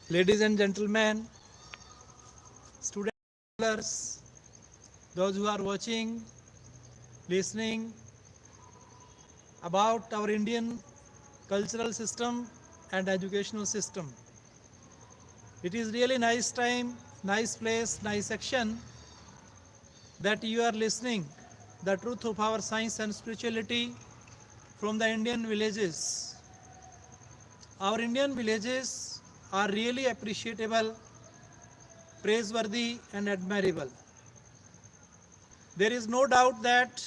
Ladies and gentlemen, students, those who are watching, listening about our Indian cultural system and educational system. It is really nice time, nice place, nice section that you are listening the truth of our science and spirituality from the Indian villages. Our Indian villages are really appreciable, praiseworthy and admirable. There is no doubt that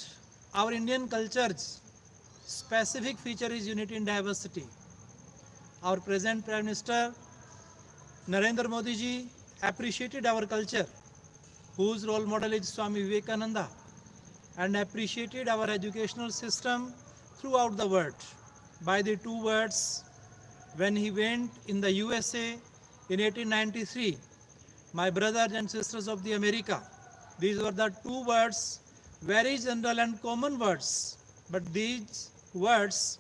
our Indian culture's specific feature is unity in diversity. Our present Prime Minister Narendra Modi ji appreciated our culture, whose role model is Swami Vivekananda, and appreciated our educational system throughout the world by the two words when he went in the USA in 1893. My brothers and sisters of the America, these were the two words, very general and common words, but these words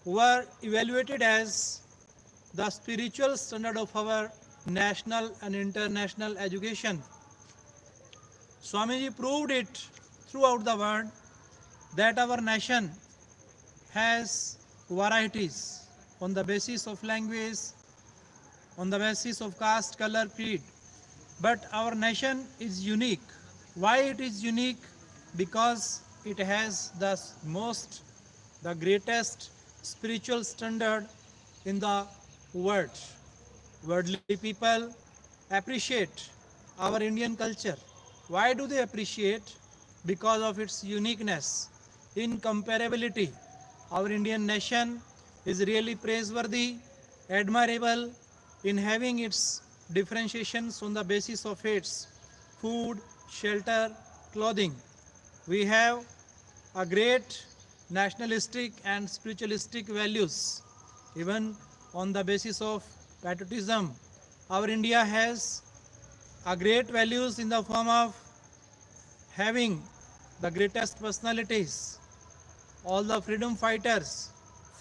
were evaluated as the spiritual standard of our national and international education. Swamiji proved it throughout the world that our nation has varieties on the basis of language, on the basis of caste, color, creed. But our nation is unique. Why it is unique? Because it has the greatest spiritual standard in the world. Worldly people appreciate our Indian culture. Why do they appreciate? Because of its uniqueness, incomparability. Our Indian nation is really praiseworthy, admirable in having its differentiations on the basis of its food, shelter, clothing. We have a great nationalistic and spiritualistic values, even on the basis of patriotism. Our India has a great values in the form of having the greatest personalities, all the freedom fighters,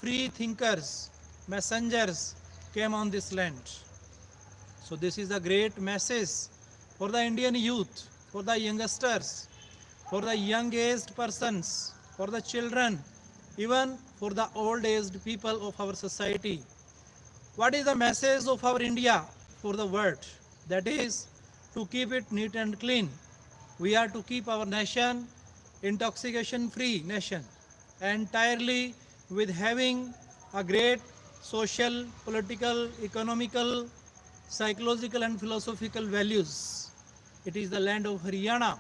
free thinkers, messengers came on this land. So this is a great message for the Indian youth, for the youngsters, for the young aged persons, for the children, even for the old aged people of our society. What is the message of our India for the world? That is to keep it neat and clean. We are to keep our nation intoxication free nation entirely with having a great social, political, economical, psychological and philosophical values. It is the land of Haryana,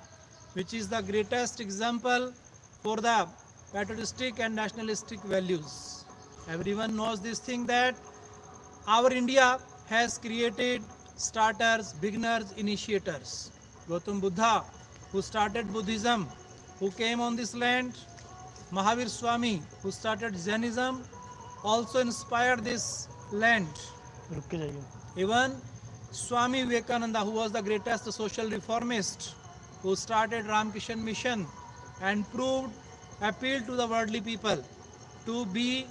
which is the greatest example for the patriotic and nationalistic values. Everyone knows this thing that our India has created starters, beginners, initiators. Gautam Buddha, who started Buddhism, who came on this land, Mahavir Swami, who started Jainism, also inspired this land. Even Swami Vivekananda, who was the greatest social reformist, who started Ramakrishna Mission and appealed to the worldly people to be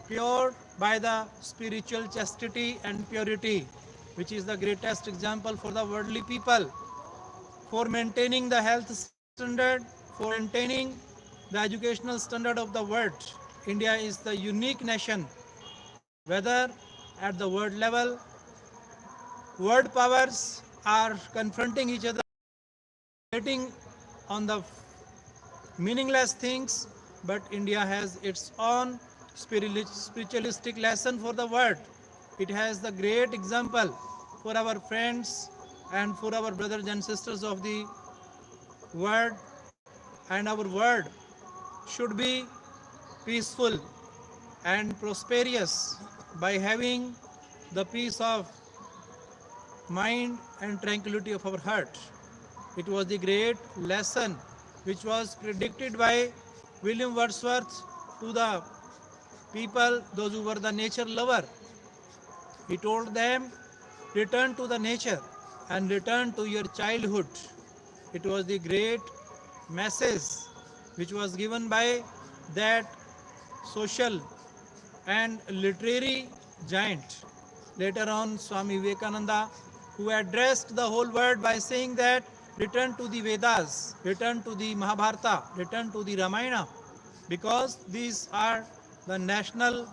pure by the spiritual chastity and purity, which is the greatest example for the worldly people, for maintaining the health standard, for maintaining the educational standard of the world. India is the unique nation, whether at the world level, world powers are confronting each other, fighting on the meaningless things, but India has its own spiritualistic lesson for the world. It has the great example for our friends and for our brothers and sisters of the world, and our world should be peaceful and prosperous by having the peace of mind and tranquility of our heart. It was the great lesson which was predicted by William Wordsworth to the people, those who were the nature lover. He told them, return to the nature and return to your childhood. It was the great message which was given by that social and literary giant. later on Swami Vivekananda, who addressed the whole world by saying that return to the Vedas, return to the Mahabharata, return to the Ramayana, because these are the national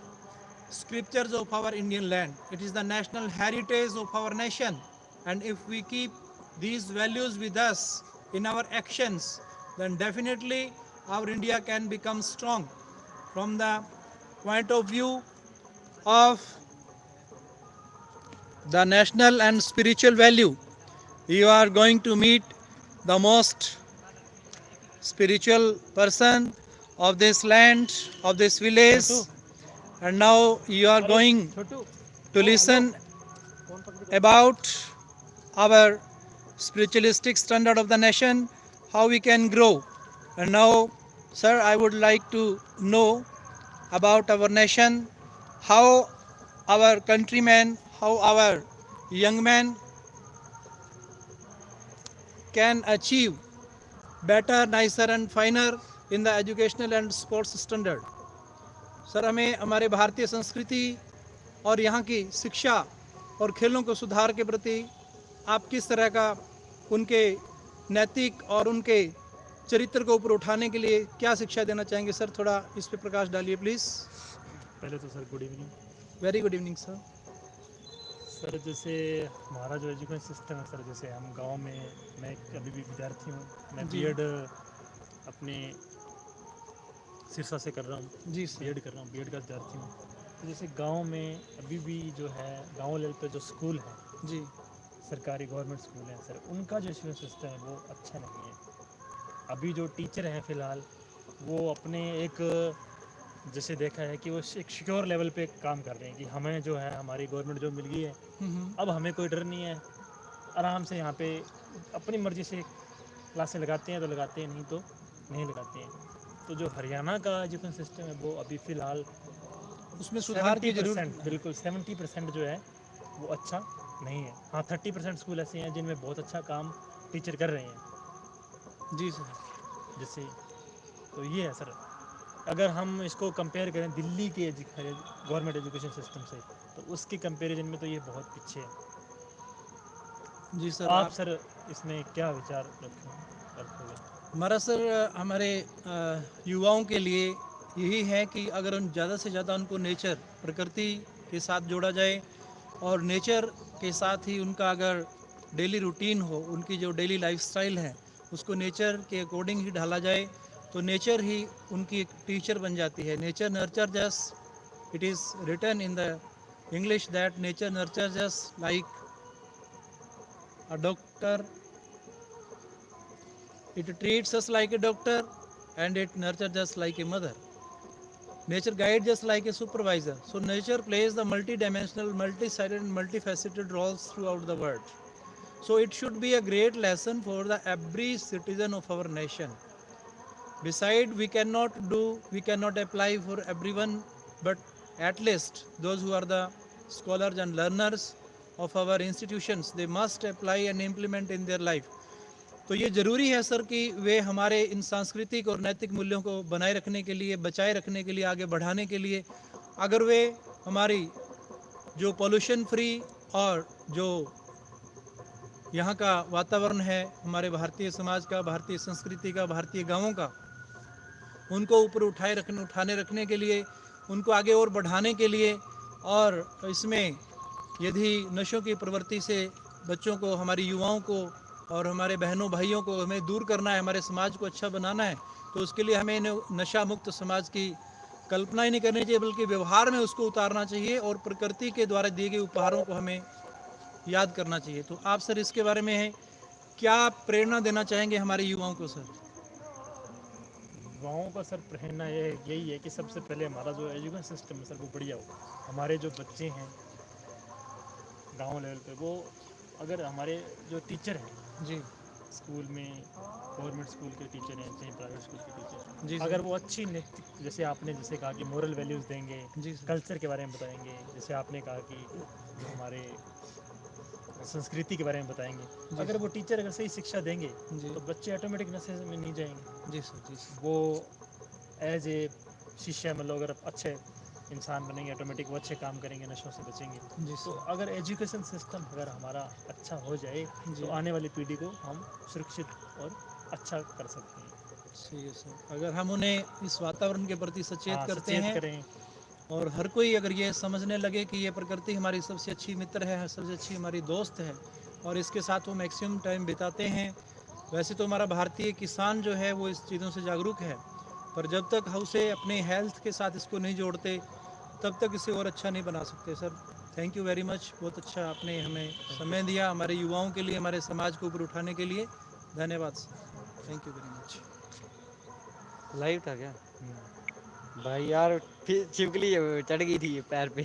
scriptures of our Indian land. It is the national heritage of our nation. And if we keep these values with us in our actions, then definitely our India can become strong. From the point of view of the national and spiritual value, you are going to meet the most spiritual person of this land, of this village, and now you are going to listen about our spiritualistic standard of the nation, how we can grow. And now, sir, I would like to know about our nation, how our countrymen, how our young men can achieve better, nicer and finer in the educational and sports standard. Sir, हमें हमारे भारतीय संस्कृति और यहाँ की शिक्षा और खेलों को सुधार के प्रति आप किस तरह का उनके नैतिक और उनके चरित्र को ऊपर उठाने के लिए क्या शिक्षा देना चाहेंगे सर? थोड़ा इस पे प्रकाश डालिए प्लीज़। पहले तो sir good evening. Very good evening sir. Sir जैसे हमारा जो एजुकेशन सिस्टम है सर, जैसे हम गांव में, मैं अभी भी विद्यार्थी हूँ, मैं बीएड अपने सिरसा से कर रहा हूँ। जी सर। बीएड कर रहा हूँ, बीएड का विद्यार्थी हूँ। तो जैसे गांव में अभी भी जो है गांव लेवल पे जो स्कूल है जी, सरकारी गवर्नमेंट स्कूल हैं सर, उनका जो एजुकेशन सिस्टम है वो अच्छा नहीं है। अभी जो टीचर हैं फ़िलहाल वो अपने एक, जैसे देखा है कि वो एक सिक्योर लेवल पे काम कर रहे हैं कि हमें जो है हमारी गवर्नमेंट जॉब मिल गई है, अब हमें कोई डर नहीं है, आराम से यहाँ पे अपनी मर्ज़ी से क्लासें लगाते हैं तो लगाते हैं, नहीं तो नहीं लगाते हैं। तो जो हरियाणा का एजुकेशन सिस्टम है वो अभी फ़िलहाल उसमें सुधार की 70%, जरूरत। बिल्कुल 70% जो है वो अच्छा नहीं है। हाँ 30% स्कूल ऐसे हैं जिनमें बहुत अच्छा काम टीचर कर रहे हैं। जी सर। जैसे तो ये है सर, अगर हम इसको कंपेयर करें दिल्ली के गवर्नमेंट एजुकेशन सिस्टम से, तो उसके कंपैरिजन में तो ये बहुत पीछे है। जी सर। आप सर इसमें क्या विचार रखोगे? हमारा सर, हमारे युवाओं के लिए यही है कि अगर उन ज़्यादा से ज़्यादा उनको नेचर, प्रकृति के साथ जोड़ा जाए और नेचर के साथ ही उनका अगर डेली रूटीन हो, उनकी जो डेली लाइफस्टाइल है उसको नेचर के अकॉर्डिंग ही ढाला जाए, तो नेचर ही उनकी एक टीचर बन जाती है। Nature nurture just, it is written in the English that nature nurture just like a doctor, it treats us like a doctor and it nurtures us like a mother. Nature guides us like a supervisor. So nature plays the multi-dimensional, multi-sided and multifaceted roles throughout the world. So it should be a great lesson for the every citizen of our nation. Besides, we cannot apply for everyone, but at least those who are the scholars and learners of our institutions, they must apply and implement in their life. तो ये ज़रूरी है sir कि वे हमारे इन सांस्कृतिक और नैतिक मूल्यों को बनाए रखने के लिए, बचाए रखने के लिए, आगे बढ़ाने के लिए, अगर वे हमारी जो पोल्यूशन फ्री और जो यहाँ का वातावरण है हमारे भारतीय समाज का, भारतीय संस्कृति का, भारतीय गांवों का, उनको ऊपर उठाने रखने के लिए, उनको आगे और बढ़ाने के लिए, और इसमें यदि नशों की प्रवृत्ति से बच्चों को, हमारी युवाओं को और हमारे बहनों भाइयों को हमें दूर करना है, हमारे समाज को अच्छा बनाना है, तो उसके लिए हमें नशा मुक्त समाज की कल्पना ही नहीं करनी चाहिए, बल्कि व्यवहार में उसको उतारना चाहिए और प्रकृति के द्वारा दिए गए उपहारों को हमें याद करना चाहिए। तो आप सर इसके बारे में है क्या प्रेरणा देना चाहेंगे हमारे युवाओं को सर? युवाओं का सर प्रेरणा यही है कि सबसे पहले हमारा जो एजुकेशन सिस्टम है सर वो बढ़िया हो। हमारे जो बच्चे हैं गांव लेवल पे, वो अगर हमारे जो टीचर हैं जी स्कूल में, गवर्नमेंट स्कूल के टीचर हैं चाहे प्राइवेट स्कूल के टीचर, जी अगर वो अच्छी नैतिक, जैसे आपने जैसे कहा कि मोरल वैल्यूज़ देंगे, जी सर। कल्चर के बारे में बताएंगे, जैसे आपने कहा कि जो हमारे संस्कृति के बारे में बताएंगे, अगर वो टीचर अगर सही शिक्षा देंगे तो बच्चे ऑटोमेटिक नशे में नहीं जाएंगे। जी सर। जी सर। वो एज ए शिष्य मतलब अगर अच्छे इंसान बनेंगे ऑटोमेटिक, वो अच्छे काम करेंगे, नशों से बचेंगे। जी तो सर। अगर एजुकेशन सिस्टम अगर हमारा अच्छा हो जाए जी। तो आने वाली पीढ़ी को हम सुरक्षित और अच्छा कर सकते हैं। सही है सर। अगर हम उन्हें इस वातावरण के प्रति सचेत हाँ, करते सचेत हैं करें। और हर कोई अगर ये समझने लगे कि ये प्रकृति हमारी सबसे अच्छी मित्र है, सबसे अच्छी हमारी दोस्त है और इसके साथ वो मैक्सिमम टाइम बिताते हैं। वैसे तो हमारा भारतीय किसान जो है वो इस चीज़ों से जागरूक है, पर जब तक हम उसे अपने हेल्थ के साथ इसको नहीं जोड़ते तब तक इसे और अच्छा नहीं बना सकते sir. Thank you very much, बहुत अच्छा आपने हमें समय दिया हमारे युवाओं के लिए, हमारे समाज को ऊपर उठाने के लिए। धन्यवाद sir, thank you very much. Live था क्या भाई? यार फिर छिपकली चढ़ गई थी पैर पे।